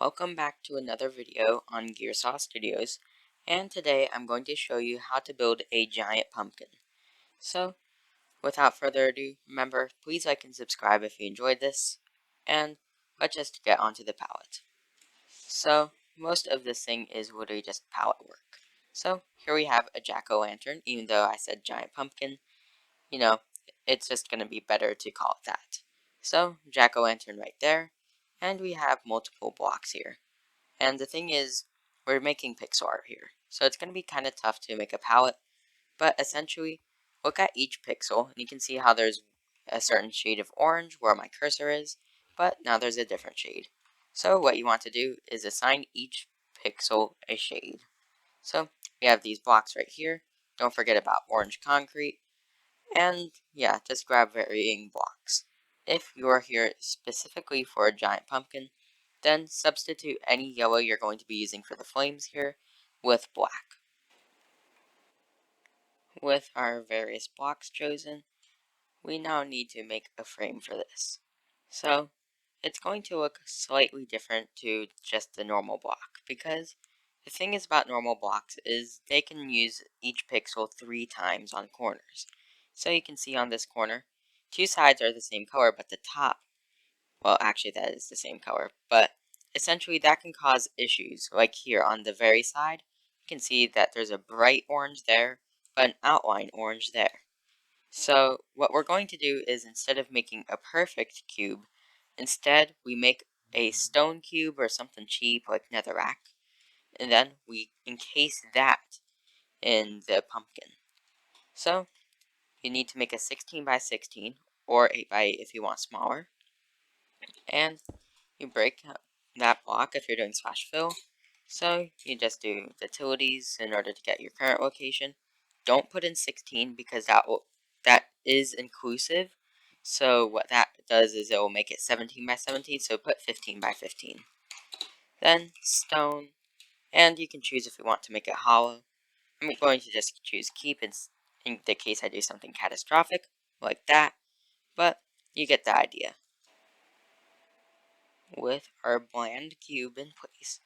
Welcome back to another video on Gearsaw Studios, and today I'm going to show you how to build a giant pumpkin. So, without further ado, remember, please like and subscribe if you enjoyed this, and let's just get onto the palette. So, most of this thing is literally just palette work. So, here we have a jack-o'-lantern, even though I said giant pumpkin, you know, it's just going to be better to call it that. So, jack-o'-lantern right there, and we have multiple blocks here. And the thing is, we're making pixel art here, so it's going to be kind of tough to make a palette, but essentially, look at each pixel, and you can see how there's a certain shade of orange where my cursor is, but now there's a different shade. So what you want to do is assign each pixel a shade. So we have these blocks right here. Don't forget about orange concrete, and yeah, just grab varying blocks. If you're here specifically for a giant pumpkin, then substitute any yellow you're going to be using for the flames here with black. With our various blocks chosen, we now need to make a frame for this. So, it's going to look slightly different to just the normal block, because the thing is about normal blocks is they can use each pixel 3 times on corners. So you can see on this corner, 2 sides are the same color, but the top, well, actually that is the same color, but essentially that can cause issues. Like here on the very side, you can see that there's a bright orange there, but an outline orange there. So what we're going to do is, instead of making a perfect cube, instead we make a stone cube or something cheap like netherrack, and then we encase that in the pumpkin. So you need to make a 16 by 16 or 8 by 8 if you want smaller, and you break that block if you're doing slash fill. So you just do utilities in order to get your current location. Don't put in 16 because that is inclusive. So what that does is it will make it 17 by 17. So put 15 by 15. Then stone, and you can choose if you want to make it hollow. I'm going to just choose keep in the case I do something catastrophic like that. But you get the idea. With our bland cube in place,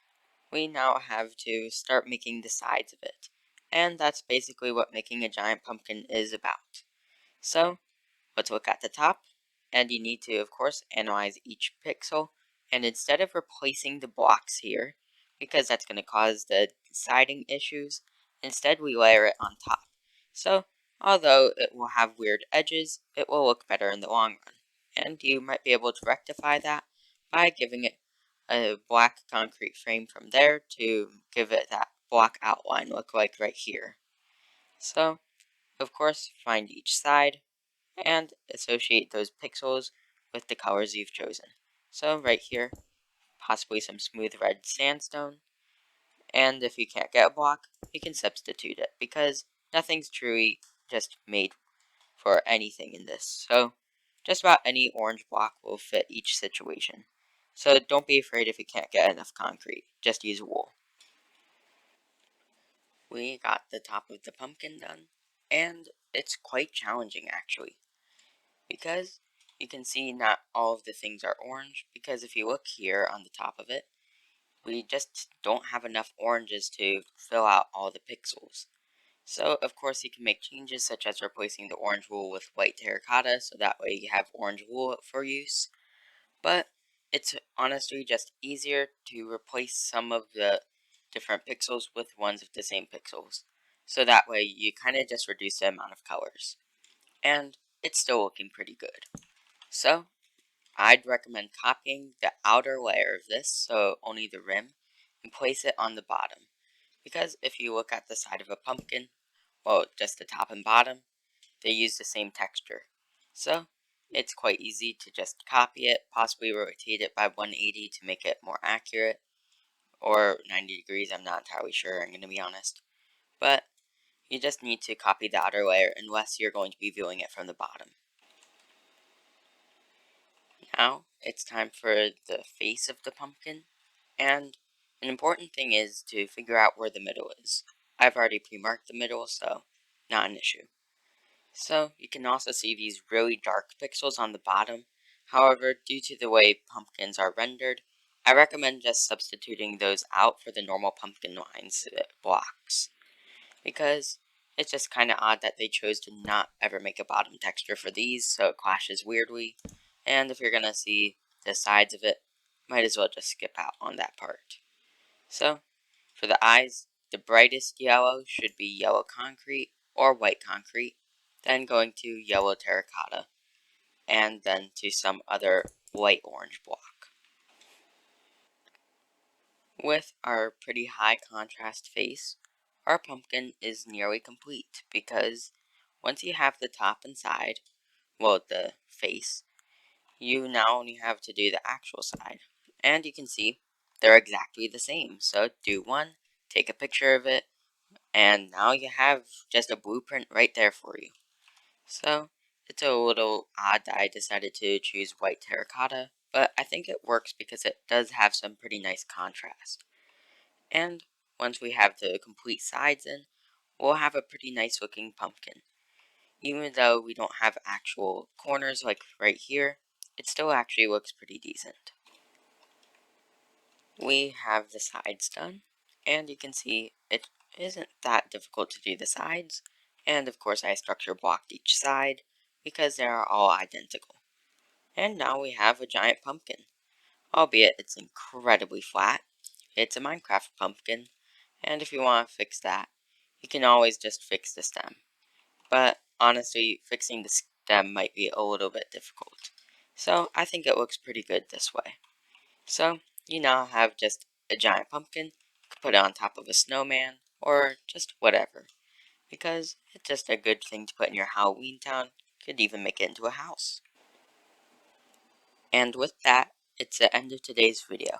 we now have to start making the sides of it. And that's basically what making a giant pumpkin is about. So, let's look at the top, and you need to, of course, analyze each pixel, and instead of replacing the blocks here, because that's going to cause the siding issues, instead we layer it on top. So, although it will have weird edges, it will look better in the long run. And you might be able to rectify that by giving it a black concrete frame from there to give it that block outline look like right here. So, of course, find each side and associate those pixels with the colors you've chosen. So right here, possibly some smooth red sandstone, and if you can't get a block, you can substitute it, because nothing's truly just made for anything in this. So just about any orange block will fit each situation. So don't be afraid if you can't get enough concrete, just use wool. We got the top of the pumpkin done, and it's quite challenging actually, because you can see not all of the things are orange, because if you look here on the top of it, we just don't have enough oranges to fill out all the pixels. So of course you can make changes such as replacing the orange wool with white terracotta, so that way you have orange wool for use, but it's honestly just easier to replace some of the different pixels with ones of the same pixels. So that way you kind of just reduce the amount of colors. And it's still looking pretty good. So I'd recommend copying the outer layer of this, so only the rim, and place it on the bottom. Because if you look at the side of a pumpkin, well, just the top and bottom, they use the same texture. So it's quite easy to just copy it, possibly rotate it by 180 to make it more accurate, or 90 degrees, I'm not entirely sure, I'm going to be honest. But you just need to copy the outer layer unless you're going to be viewing it from the bottom. Now, it's time for the face of the pumpkin, and an important thing is to figure out where the middle is. I've already pre-marked the middle, so not an issue. So you can also see these really dark pixels on the bottom. However, due to the way pumpkins are rendered, I recommend just substituting those out for the normal pumpkin lines blocks, because it's just kind of odd that they chose to not ever make a bottom texture for these, so it clashes weirdly. And if you're gonna see the sides of it, might as well just skip out on that part. So, for the eyes, the brightest yellow should be yellow concrete or white concrete, then going to yellow terracotta, and then to some other light orange block. With our pretty high contrast face, our pumpkin is nearly complete because once you have the top and side, well, the face, you now only have to do the actual side. And you can see they're exactly the same. So do one, take a picture of it, and now you have just a blueprint right there for you. So it's a little odd that I decided to choose white terracotta, but I think it works because it does have some pretty nice contrast. And once we have the complete sides in, we'll have a pretty nice looking pumpkin. Even though we don't have actual corners like right here, it still actually looks pretty decent. We have the sides done, and you can see it isn't that difficult to do the sides, and of course I structure blocked each side because they are all identical. And now we have a giant pumpkin, albeit it's incredibly flat. It's a Minecraft pumpkin, and if you want to fix that, you can always just fix the stem. But honestly, fixing the stem might be a little bit difficult. So I think it looks pretty good this way. So you now have just a giant pumpkin. You can put it on top of a snowman, or just whatever. Because it's just a good thing to put in your Halloween town. Could even make it into a house. And with that, it's the end of today's video.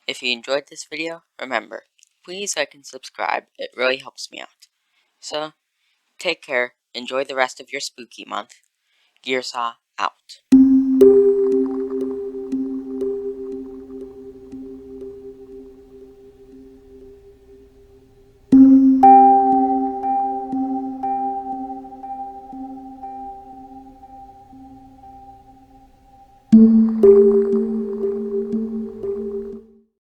If you enjoyed this video, remember, please like and subscribe. It really helps me out. So, take care, enjoy the rest of your spooky month. Gearsaw out.